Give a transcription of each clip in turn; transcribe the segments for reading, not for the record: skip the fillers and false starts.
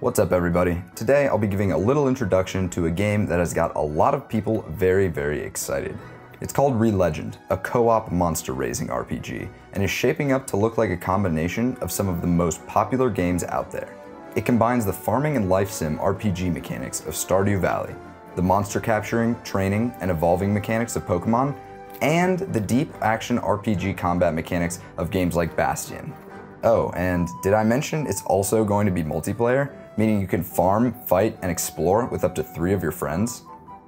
What's up everybody? Today I'll be giving a little introduction to a game that has got a lot of people very excited. It's called Re-Legend, a co-op monster raising RPG, and is shaping up to look like a combination of some of the most popular games out there. It combines the farming and life sim RPG mechanics of Stardew Valley, the monster capturing, training, and evolving mechanics of Pokemon, and the deep action RPG combat mechanics of games like Bastion. Oh, and did I mention it's also going to be multiplayer, meaning you can farm, fight, and explore with up to 3 of your friends?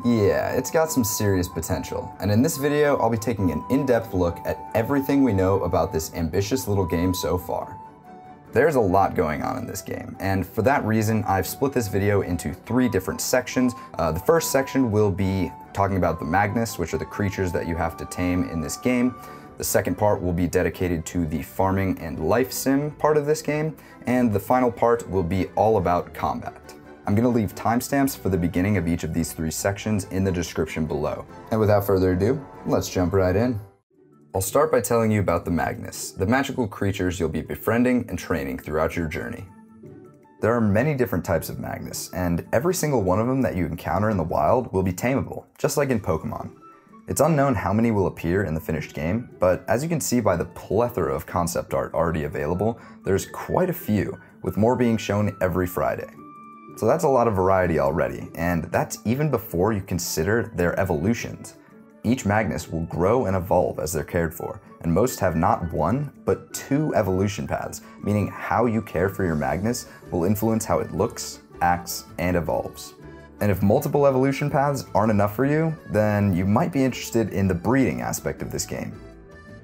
Yeah, it's got some serious potential, and in this video I'll be taking an in-depth look at everything we know about this ambitious little game so far. There's a lot going on in this game, and for that reason I've split this video into 3 different sections. The first section will be talking about the Magnus, which are the creatures that you have to tame in this game. The second part will be dedicated to the farming and life sim part of this game, and the final part will be all about combat. I'm going to leave timestamps for the beginning of each of these 3 sections in the description below. And without further ado, let's jump right in. I'll start by telling you about the Magnus, the magical creatures you'll be befriending and training throughout your journey. There are many different types of Magnus, and every single one of them that you encounter in the wild will be tameable, just like in Pokemon. It's unknown how many will appear in the finished game, but as you can see by the plethora of concept art already available, there's quite a few, with more being shown every Friday. So that's a lot of variety already, and that's even before you consider their evolutions. Each Magnus will grow and evolve as they're cared for, and most have not 1, but 2 evolution paths, meaning how you care for your Magnus will influence how it looks, acts, and evolves. And if multiple evolution paths aren't enough for you, then you might be interested in the breeding aspect of this game.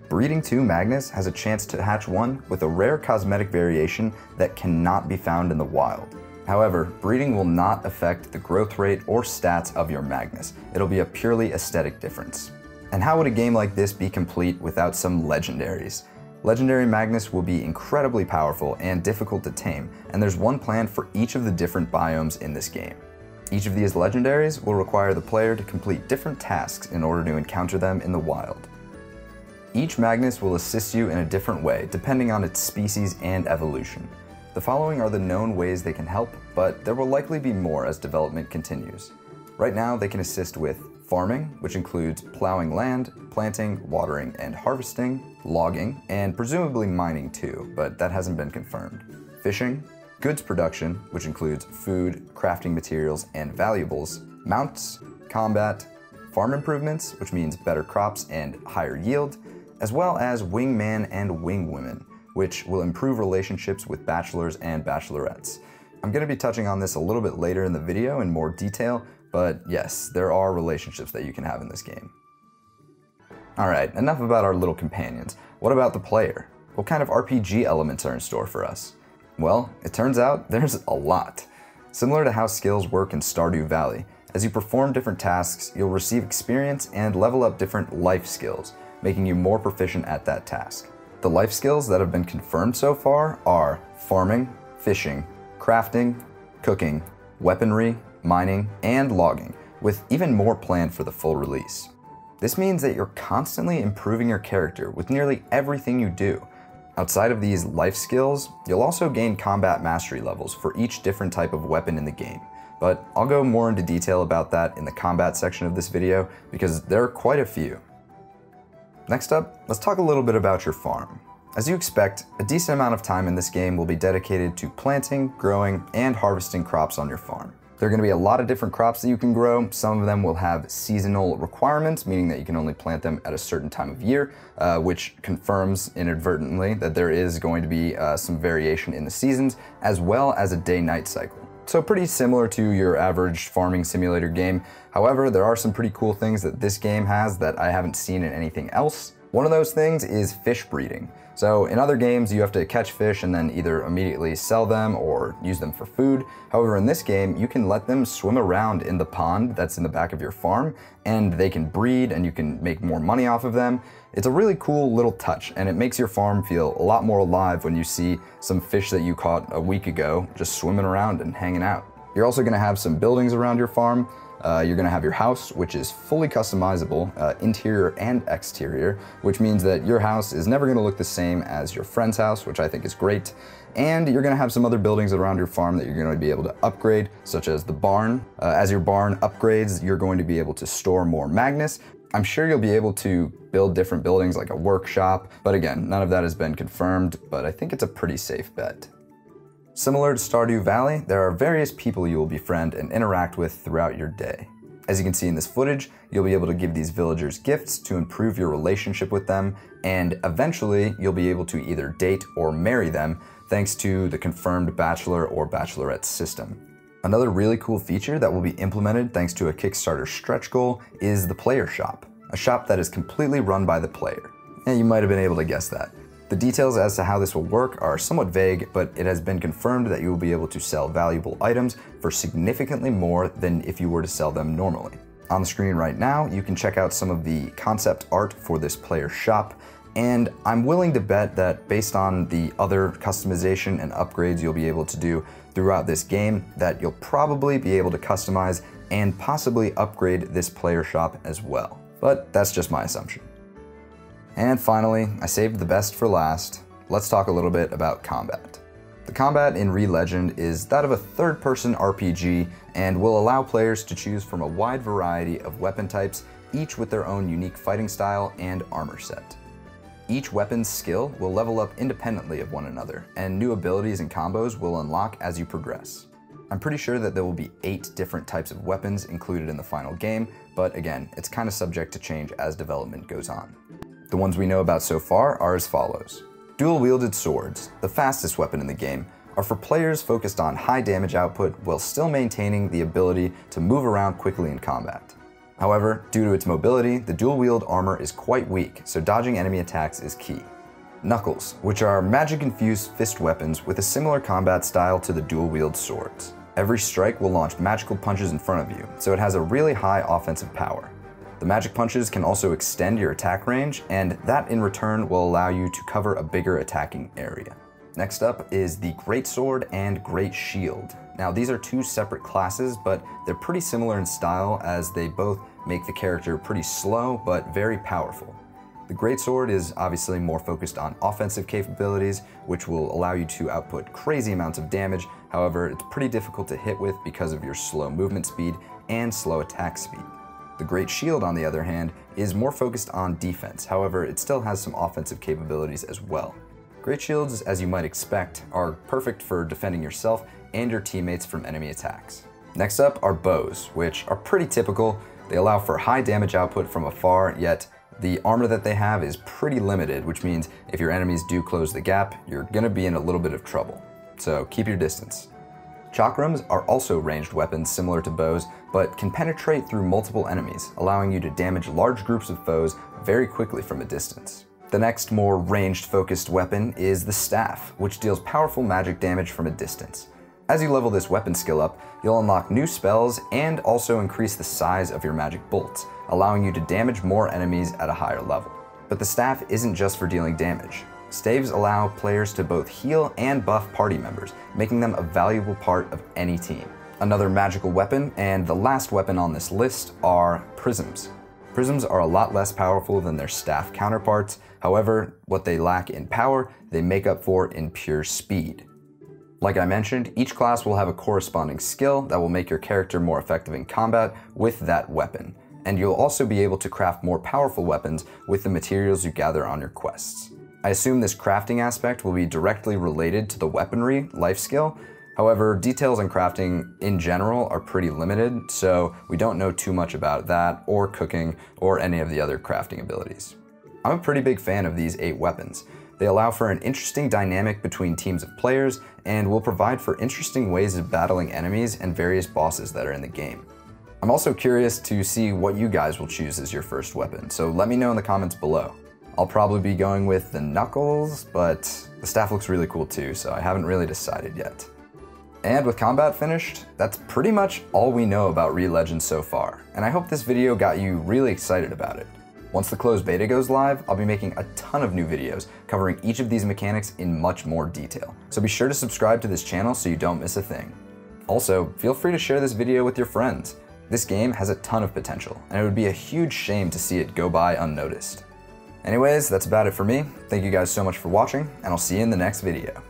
Breeding 2 Magnus has a chance to hatch 1 with a rare cosmetic variation that cannot be found in the wild. However, breeding will not affect the growth rate or stats of your Magnus. It'll be a purely aesthetic difference. And how would a game like this be complete without some legendaries? Legendary Magnus will be incredibly powerful and difficult to tame, and there's one plan for each of the different biomes in this game. Each of these legendaries will require the player to complete different tasks in order to encounter them in the wild. Each Magnus will assist you in a different way depending on its species and evolution. The following are the known ways they can help, but there will likely be more as development continues. Right now they can assist with farming, which includes plowing land, planting, watering, and harvesting, logging, and presumably mining too, but that hasn't been confirmed. Fishing, goods production, which includes food, crafting materials, and valuables, mounts, combat, farm improvements, which means better crops and higher yield, as well as wingman and wingwomen, which will improve relationships with bachelors and bachelorettes. I'm going to be touching on this a little bit later in the video in more detail, but yes, there are relationships that you can have in this game. Alright, enough about our little companions. What about the player? What kind of RPG elements are in store for us? Well, it turns out there's a lot. Similar to how skills work in Stardew Valley, as you perform different tasks, you'll receive experience and level up different life skills, making you more proficient at that task. The life skills that have been confirmed so far are farming, fishing, crafting, cooking, weaponry, mining, and logging, with even more planned for the full release. This means that you're constantly improving your character with nearly everything you do. Outside of these life skills, you'll also gain combat mastery levels for each different type of weapon in the game, but I'll go more into detail about that in the combat section of this video because there are quite a few. Next up, let's talk a little bit about your farm. As you expect, a decent amount of time in this game will be dedicated to planting, growing, and harvesting crops on your farm. There are going to be a lot of different crops that you can grow. Some of them will have seasonal requirements, meaning that you can only plant them at a certain time of year, which confirms inadvertently that there is going to be some variation in the seasons, as well as a day-night cycle. So pretty similar to your average farming simulator game. However, there are some pretty cool things that this game has that I haven't seen in anything else. One of those things is fish breeding. So in other games, you have to catch fish and then either immediately sell them or use them for food. However, in this game, you can let them swim around in the pond that's in the back of your farm, and they can breed and you can make more money off of them. It's a really cool little touch, and it makes your farm feel a lot more alive when you see some fish that you caught a week ago just swimming around and hanging out. You're also going to have some buildings around your farm, You're gonna have your house, which is fully customizable, interior and exterior, which means that your house is never gonna look the same as your friend's house, which I think is great. And you're gonna have some other buildings around your farm that you're gonna be able to upgrade, such as the barn. As your barn upgrades, you're going to be able to store more Magnus. I'm sure you'll be able to build different buildings like a workshop, but again, none of that has been confirmed, but I think it's a pretty safe bet. Similar to Stardew Valley, there are various people you will befriend and interact with throughout your day. As you can see in this footage, you'll be able to give these villagers gifts to improve your relationship with them, and eventually you'll be able to either date or marry them thanks to the confirmed bachelor or bachelorette system. Another really cool feature that will be implemented thanks to a Kickstarter stretch goal is the player shop, a shop that is completely run by the player. You might have been able to guess that. The details as to how this will work are somewhat vague, but it has been confirmed that you will be able to sell valuable items for significantly more than if you were to sell them normally. On the screen right now, you can check out some of the concept art for this player shop, and I'm willing to bet that based on the other customization and upgrades you'll be able to do throughout this game, that you'll probably be able to customize and possibly upgrade this player shop as well. But that's just my assumption. And finally, I saved the best for last. Let's talk a little bit about combat. The combat in Re-Legend is that of a third-person RPG and will allow players to choose from a wide variety of weapon types, each with their own unique fighting style and armor set. Each weapon's skill will level up independently of one another, and new abilities and combos will unlock as you progress. I'm pretty sure that there will be 8 different types of weapons included in the final game, but again, it's kind of subject to change as development goes on. The ones we know about so far are as follows. Dual-wielded swords, the fastest weapon in the game, are for players focused on high damage output while still maintaining the ability to move around quickly in combat. However, due to its mobility, the dual-wield armor is quite weak, so dodging enemy attacks is key. Knuckles, which are magic-infused fist weapons with a similar combat style to the dual-wield swords. Every strike will launch magical punches in front of you, so it has a really high offensive power. The magic punches can also extend your attack range, and that in return will allow you to cover a bigger attacking area. Next up is the Great Sword and Great Shield. Now these are 2 separate classes, but they're pretty similar in style as they both make the character pretty slow but very powerful. The Great Sword is obviously more focused on offensive capabilities, which will allow you to output crazy amounts of damage. However, it's pretty difficult to hit with because of your slow movement speed and slow attack speed. The Great Shield, on the other hand, is more focused on defense. However, it still has some offensive capabilities as well. Great Shields, as you might expect, are perfect for defending yourself and your teammates from enemy attacks. Next up are bows, which are pretty typical. They allow for high damage output from afar, yet the armor that they have is pretty limited, which means if your enemies do close the gap, you're gonna be in a little bit of trouble. So keep your distance. Chakrams are also ranged weapons similar to bows, but can penetrate through multiple enemies, allowing you to damage large groups of foes very quickly from a distance. The next more ranged focused weapon is the Staff, which deals powerful magic damage from a distance. As you level this weapon skill up, you'll unlock new spells and also increase the size of your magic bolts, allowing you to damage more enemies at a higher level. But the Staff isn't just for dealing damage. Staves allow players to both heal and buff party members, making them a valuable part of any team. Another magical weapon, and the last weapon on this list, are prisms. Prisms are a lot less powerful than their staff counterparts. However, what they lack in power, they make up for in pure speed. Like I mentioned, each class will have a corresponding skill that will make your character more effective in combat with that weapon. And you'll also be able to craft more powerful weapons with the materials you gather on your quests. I assume this crafting aspect will be directly related to the weaponry life skill. However, details on crafting in general are pretty limited, so we don't know too much about that, or cooking, or any of the other crafting abilities. I'm a pretty big fan of these 8 weapons. They allow for an interesting dynamic between teams of players, and will provide for interesting ways of battling enemies and various bosses that are in the game. I'm also curious to see what you guys will choose as your first weapon, so let me know in the comments below. I'll probably be going with the Knuckles, but the Staff looks really cool too, so I haven't really decided yet. And with combat finished, that's pretty much all we know about Re-Legend so far, and I hope this video got you really excited about it. Once the closed beta goes live, I'll be making a ton of new videos covering each of these mechanics in much more detail, so be sure to subscribe to this channel so you don't miss a thing. Also, feel free to share this video with your friends. This game has a ton of potential, and it would be a huge shame to see it go by unnoticed. Anyways, that's about it for me. Thank you guys so much for watching, and I'll see you in the next video.